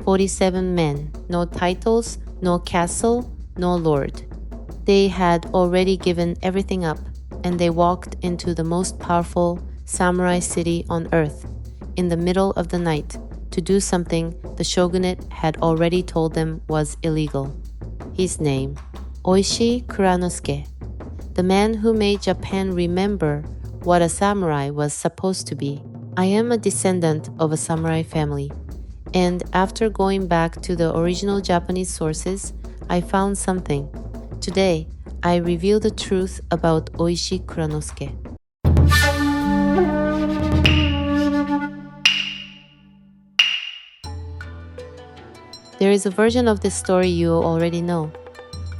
47 men, no titles, no castle, no lord. They had already given everything up, and they walked into the most powerful samurai city on earth, in the middle of the night, to do something the shogunate had already told them was illegal. His name, Oishi Kuranosuke, the man who made Japan remember what a samurai was supposed to be. I am a descendant of a samurai family, and after going back to the original Japanese sources, I found something. Today, I reveal the truth about Oishi Kuranosuke. There is a version of this story you already know.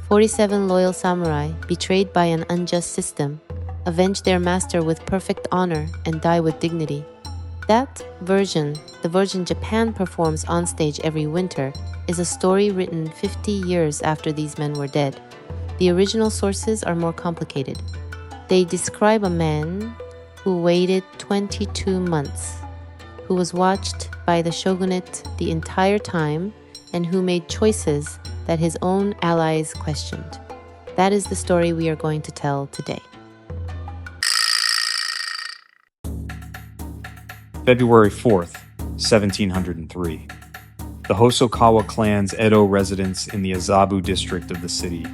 47 loyal samurai, betrayed by an unjust system, avenge their master with perfect honor and die with dignity. That version, the version Japan performs on stage every winter, is a story written 50 years after these men were dead. The original sources are more complicated. They describe a man who waited 22 months, who was watched by the shogunate the entire time, and who made choices that his own allies questioned. That is the story we are going to tell today. February 4th, 1703. The Hosokawa clan's Edo residence in the Azabu district of the city.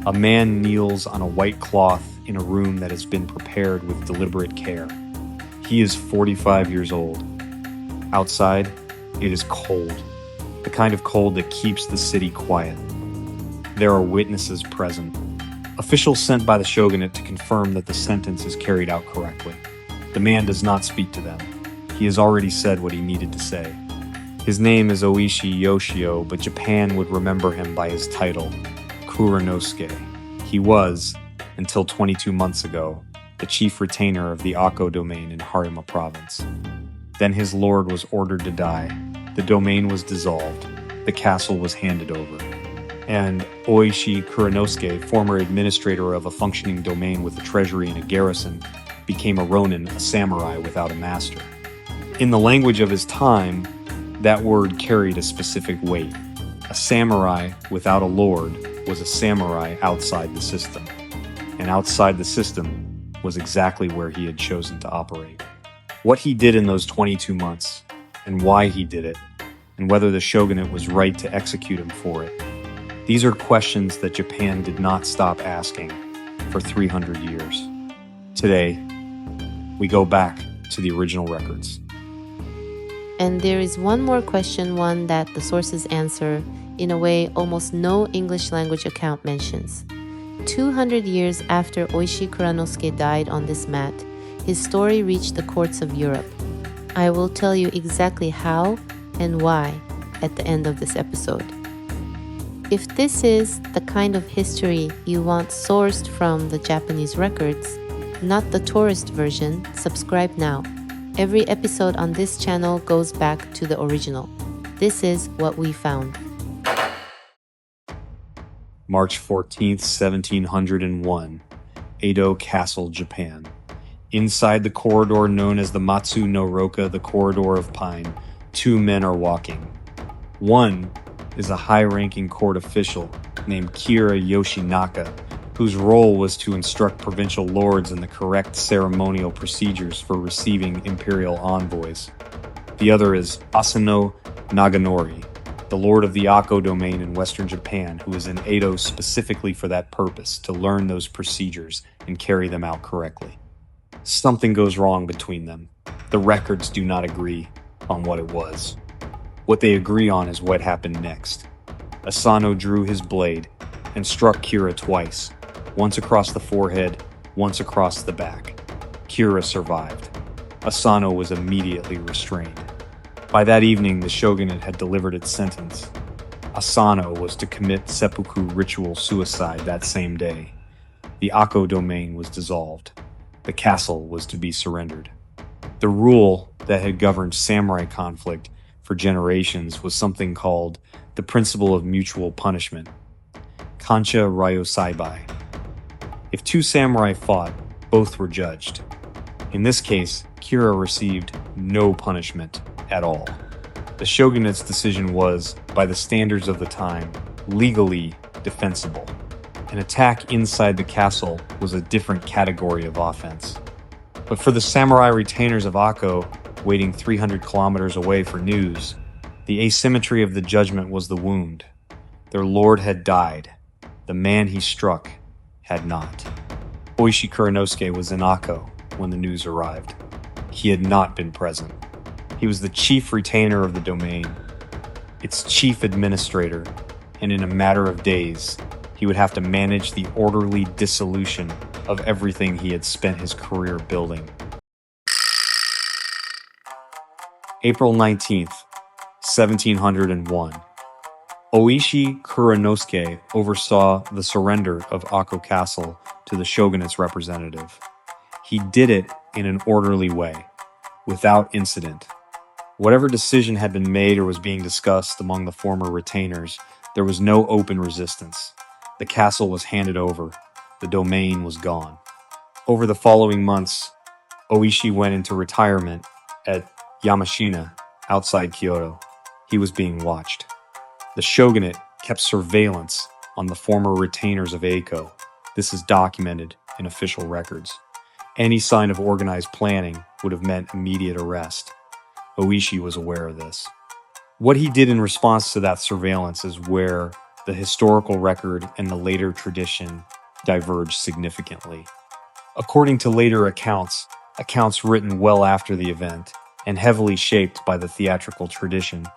A man kneels on a white cloth in a room that has been prepared with deliberate care. He is 45 years old. Outside, it is cold. The kind of cold that keeps the city quiet. There are witnesses present. Officials sent by the shogunate to confirm that the sentence is carried out correctly. The man does not speak to them. He has already said what he needed to say. His name is Oishi Yoshio, but Japan would remember him by his title, Kuranosuke. He was, until 22 months ago, the chief retainer of the Akko domain in Harima province. Then his lord was ordered to die. The domain was dissolved, the castle was handed over, and Oishi Kuranosuke, former administrator of a functioning domain with a treasury and a garrison, became a Ronin, a samurai without a master. In the language of his time, that word carried a specific weight. A samurai without a lord was a samurai outside the system, and outside the system was exactly where he had chosen to operate. What he did in those 22 months, and why he did it, and whether the shogunate was right to execute him for it. These are questions that Japan did not stop asking for 300 years. Today, we go back to the original records. And there is one more question, one that the sources answer in a way almost no English language account mentions. 200 years after Oishi Kuranosuke died on this mat, his story reached the courts of Europe. I will tell you exactly how and why at the end of this episode. If this is the kind of history you want sourced from the Japanese records, not the tourist version, subscribe now. Every episode on this channel goes back to the original. This is what we found. March 14th, 1701, Edo Castle, Japan. Inside the corridor known as the Matsu no Roka, the Corridor of Pine, two men are walking. One is a high-ranking court official named Kira Yoshinaka, whose role was to instruct provincial lords in the correct ceremonial procedures for receiving imperial envoys. The other is Asano Naganori, the lord of the Akko domain in western Japan, who is in Edo specifically for that purpose, to learn those procedures and carry them out correctly. Something goes wrong between them. The records do not agree on what it was. What they agree on is what happened next. Asano drew his blade and struck Kira twice, once across the forehead, once across the back. Kira survived. Asano was immediately restrained. By that evening, the shogunate had delivered its sentence. Asano was to commit seppuku ritual suicide that same day. The Akko domain was dissolved. The castle was to be surrendered. The rule that had governed samurai conflict for generations was something called the principle of mutual punishment, Kancha Ryosaibai. If two samurai fought, both were judged. In this case, Kira received no punishment at all. The shogunate's decision was, by the standards of the time, legally defensible. An attack inside the castle was a different category of offense. But for the samurai retainers of Akko, waiting 300 kilometers away for news, the asymmetry of the judgment was the wound. Their lord had died. The man he struck had not. Oishi Kuranosuke was in Akko when the news arrived. He had not been present. He was the chief retainer of the domain, its chief administrator, and in a matter of days, he would have to manage the orderly dissolution of everything he had spent his career building. April 19th, 1701. Oishi Kuranosuke oversaw the surrender of Akko Castle to the shogunate's representative. He did it in an orderly way, without incident. Whatever decision had been made or was being discussed among the former retainers, there was no open resistance. The castle was handed over. The domain was gone. Over the following months, Oishi went into retirement at Yamashina, outside Kyoto. He was being watched. The shogunate kept surveillance on the former retainers of Akko. This is documented in official records. Any sign of organized planning would have meant immediate arrest. Oishi was aware of this. What he did in response to that surveillance is where the historical record and the later tradition diverge significantly. According to later accounts written well after the event, and heavily shaped by the theatrical tradition,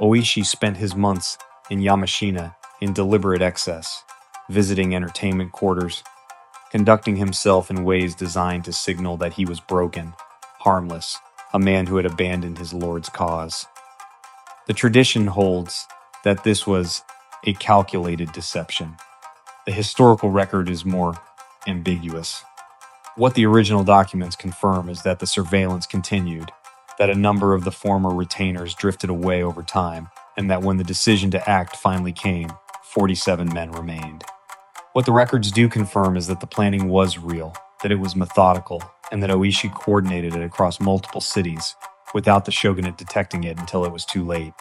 Oishi spent his months in Yamashina in deliberate excess, visiting entertainment quarters, conducting himself in ways designed to signal that he was broken, harmless, a man who had abandoned his lord's cause. The tradition holds that this was a calculated deception. The historical record is more ambiguous. What the original documents confirm is that the surveillance continued, that a number of the former retainers drifted away over time, and that when the decision to act finally came, 47 men remained. What the records do confirm is that the planning was real, that it was methodical, and that Oishi coordinated it across multiple cities without the shogunate detecting it until it was too late.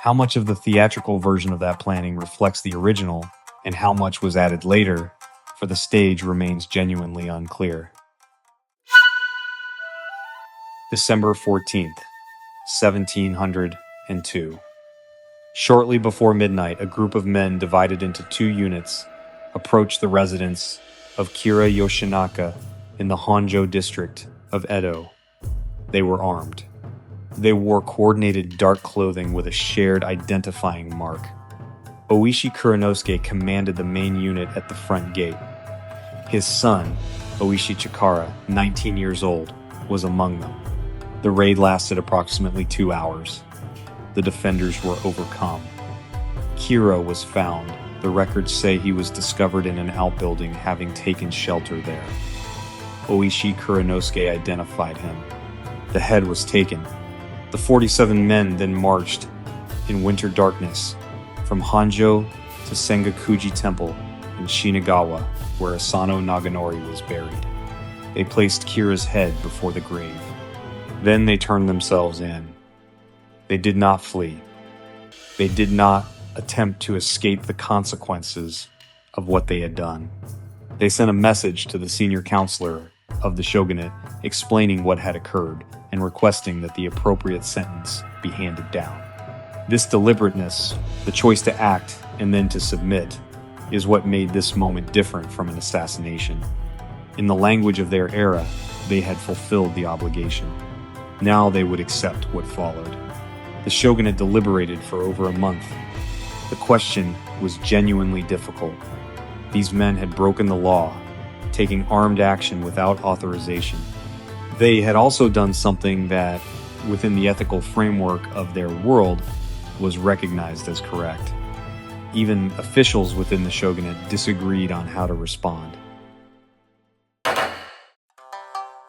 How much of the theatrical version of that planning reflects the original, and how much was added later for the stage remains genuinely unclear. December 14th, 1702. Shortly before midnight, a group of men divided into two units approached the residence of Kira Yoshinaka in the Honjo district of Edo. They were armed. They wore coordinated dark clothing with a shared identifying mark. Oishi Kuranosuke commanded the main unit at the front gate. His son, Oishi Chikara, 19 years old, was among them. The raid lasted approximately 2 hours. The defenders were overcome. Kira was found. The records say he was discovered in an outbuilding, having taken shelter there. Oishi Kuranosuke identified him. The head was taken. The 47 men then marched in winter darkness from Honjo to Sengakuji Temple in Shinagawa, where Asano Naganori was buried. They placed Kira's head before the grave. Then they turned themselves in. They did not flee. They did not attempt to escape the consequences of what they had done. They sent a message to the senior counselor of the shogunate explaining what had occurred and requesting that the appropriate sentence be handed down. This deliberateness, the choice to act and then to submit, is what made this moment different from an assassination. In the language of their era, they had fulfilled the obligation. Now they would accept what followed. The shogunate deliberated for over a month. The question was genuinely difficult. These men had broken the law, taking armed action without authorization. They had also done something that, within the ethical framework of their world, was recognized as correct. Even officials within the shogunate disagreed on how to respond.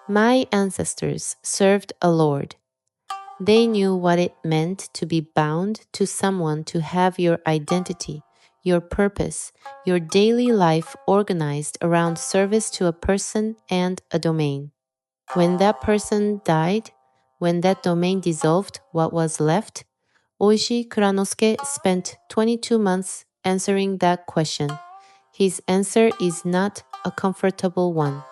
My ancestors served a lord. They knew what it meant to be bound to someone, to have your identity, your purpose, your daily life organized around service to a person and a domain. When that person died, when that domain dissolved, what was left Oishi Kuranosuke spent 22 months answering that question. His answer is not a comfortable one.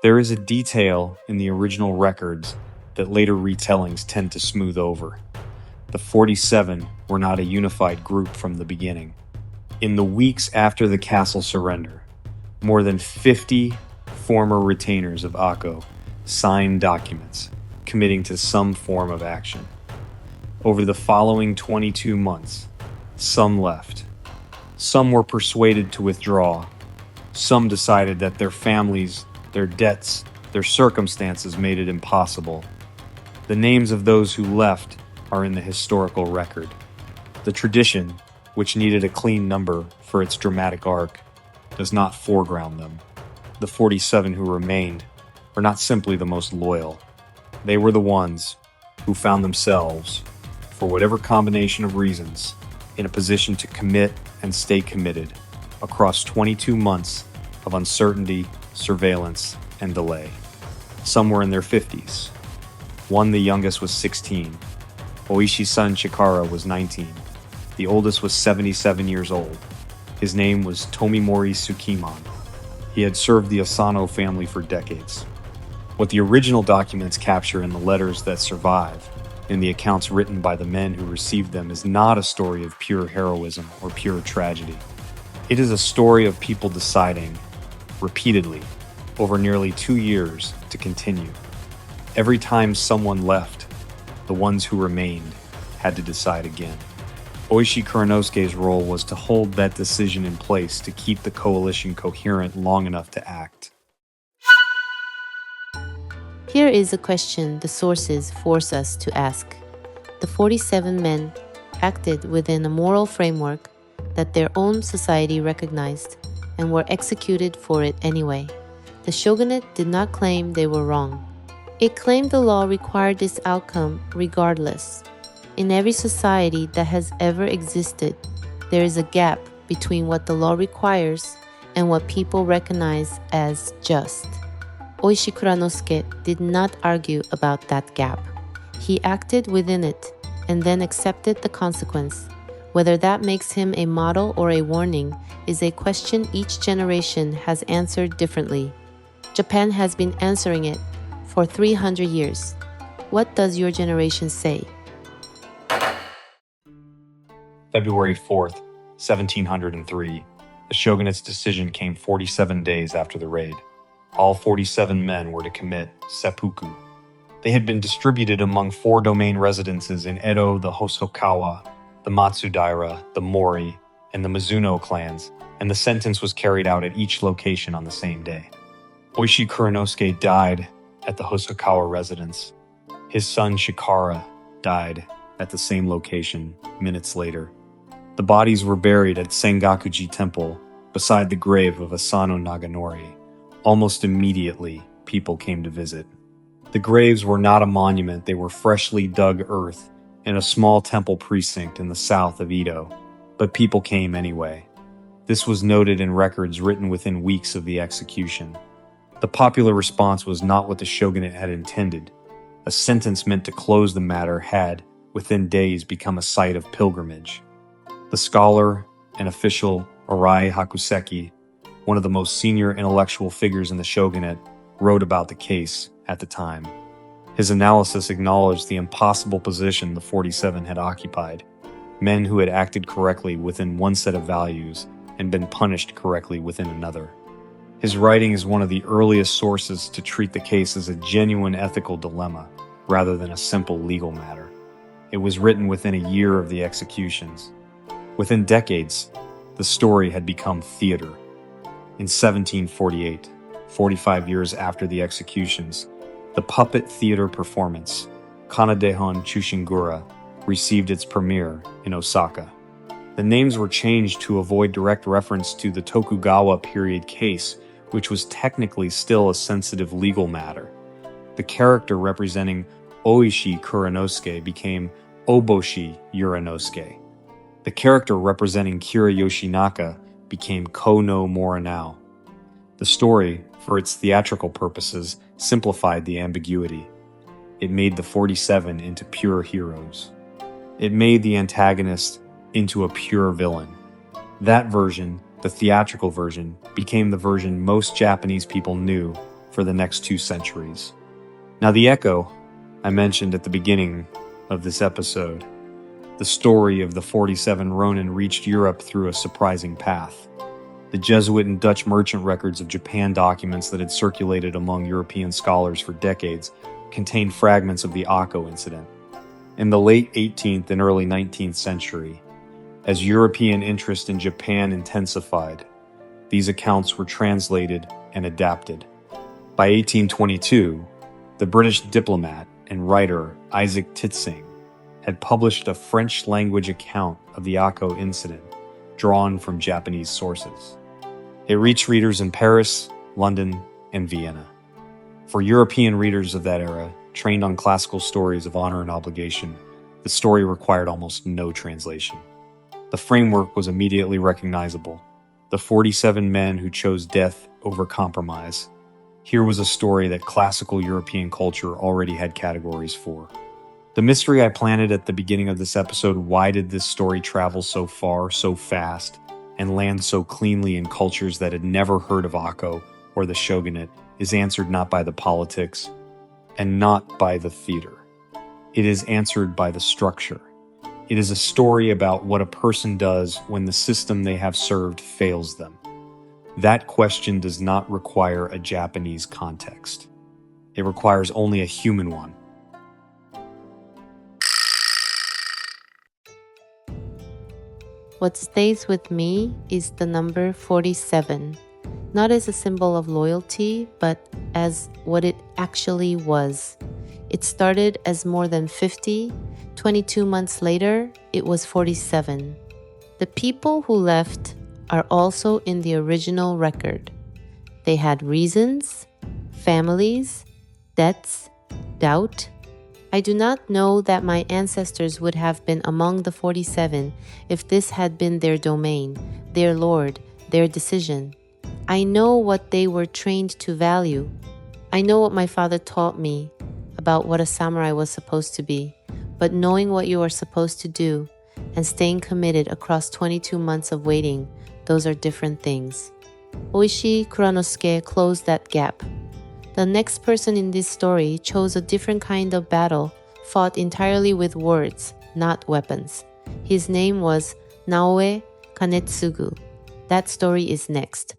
There is a detail in the original records that later retellings tend to smooth over. The 47 were not a unified group from the beginning. In the weeks after the castle surrender, more than 50 former retainers of Akko signed documents committing to some form of action. Over the following 22 months, some left. Some were persuaded to withdraw. Some decided that their families, their debts, their circumstances made it impossible. The names of those who left are in the historical record. The tradition, which needed a clean number for its dramatic arc, does not foreground them. The 47 who remained were not simply the most loyal. They were the ones who found themselves, for whatever combination of reasons, in a position to commit and stay committed across 22 months of uncertainty, surveillance, and delay. Some were in their 50s. One, the youngest, was 16. Oishi's son Chikara was 19. The oldest was 77 years old. His name was Tomimori Tsukimon. He had served the Asano family for decades. What the original documents capture in the letters that survive, in the accounts written by the men who received them, is not a story of pure heroism or pure tragedy. It is a story of people deciding, repeatedly, over nearly 2 years, to continue. Every time someone left, the ones who remained had to decide again. Oishi Kuranosuke's role was to hold that decision in place to keep the coalition coherent long enough to act. Here is a question the sources force us to ask. The 47 men acted within a moral framework that their own society recognized and were executed for it anyway. The shogunate did not claim they were wrong. It claimed the law required this outcome regardless. In every society that has ever existed, there is a gap between what the law requires and what people recognize as just. Oishi Kuranosuke did not argue about that gap. He acted within it and then accepted the consequence. Whether that makes him a model or a warning is a question each generation has answered differently. Japan has been answering it for 300 years. What does your generation say? February 4th, 1703. The shogunate's decision came 47 days after the raid. All 47 men were to commit seppuku. They had been distributed among 4 domain residences in Edo, the Hosokawa, the Matsudaira, the Mori, and the Mizuno clans, and the sentence was carried out at each location on the same day. Oishi Kuranosuke died at the Hosokawa residence. His son Chikara died at the same location minutes later. The bodies were buried at Sengakuji Temple beside the grave of Asano Naganori. Almost immediately, people came to visit. The graves were not a monument, they were freshly dug earth in a small temple precinct in the south of Edo, but people came anyway. This was noted in records written within weeks of the execution. The popular response was not what the shogunate had intended. A sentence meant to close the matter had, within days, become a site of pilgrimage. The scholar and official Arai Hakuseki, one of the most senior intellectual figures in the shogunate, wrote about the case at the time. His analysis acknowledged the impossible position the 47 had occupied, men who had acted correctly within one set of values and been punished correctly within another. His writing is one of the earliest sources to treat the case as a genuine ethical dilemma rather than a simple legal matter. It was written within a year of the executions. Within decades, the story had become theater. In 1748, 45 years after the executions, the puppet theater performance, Kanadehon Chushingura, received its premiere in Osaka. The names were changed to avoid direct reference to the Tokugawa period case, which was technically still a sensitive legal matter. The character representing Oishi Kuranosuke became Oboshi Uranosuke. The character representing Kira Yoshinaka became Kono Morinao. The story, for its theatrical purposes, simplified the ambiguity. it made the 47 into pure heroes. It made the antagonist into a pure villain. That version, the theatrical version, became the version most Japanese people knew for the next 2 centuries. Now, the echo I mentioned at the beginning of this episode, the story of the 47 Ronin reached Europe through a surprising path. The Jesuit and Dutch merchant records of Japan documents that had circulated among European scholars for decades contained fragments of the Akko incident. In the late 18th and early 19th century, as European interest in Japan intensified, these accounts were translated and adapted. By 1822, the British diplomat and writer Isaac Titsing had published a French-language account of the Akko incident drawn from Japanese sources. It reached readers in Paris, London, and Vienna. For European readers of that era, trained on classical stories of honor and obligation, the story required almost no translation. The framework was immediately recognizable. The 47 men who chose death over compromise. Here was a story that classical European culture already had categories for. The mystery I planted at the beginning of this episode, why did this story travel so far, so fast, and land so cleanly in cultures that had never heard of Akko or the Shogunate, is answered not by the politics and not by the theater. It is answered by the structure. It is a story about what a person does when the system they have served fails them. That question does not require a Japanese context. It requires only a human one. What stays with me is the number 47, not as a symbol of loyalty, but as what it actually was. It started as more than 50, 22 months later, it was 47. The people who left are also in the original record. They had reasons, families, debts, doubt. I do not know that my ancestors would have been among the 47 if this had been their domain, their lord, their decision. I know what they were trained to value. I know what my father taught me about what a samurai was supposed to be, but knowing what you are supposed to do and staying committed across 22 months of waiting, those are different things. Oishi Kuranosuke closed that gap. The next person in this story chose a different kind of battle, fought entirely with words, not weapons. His name was Naoe Kanetsugu. That story is next.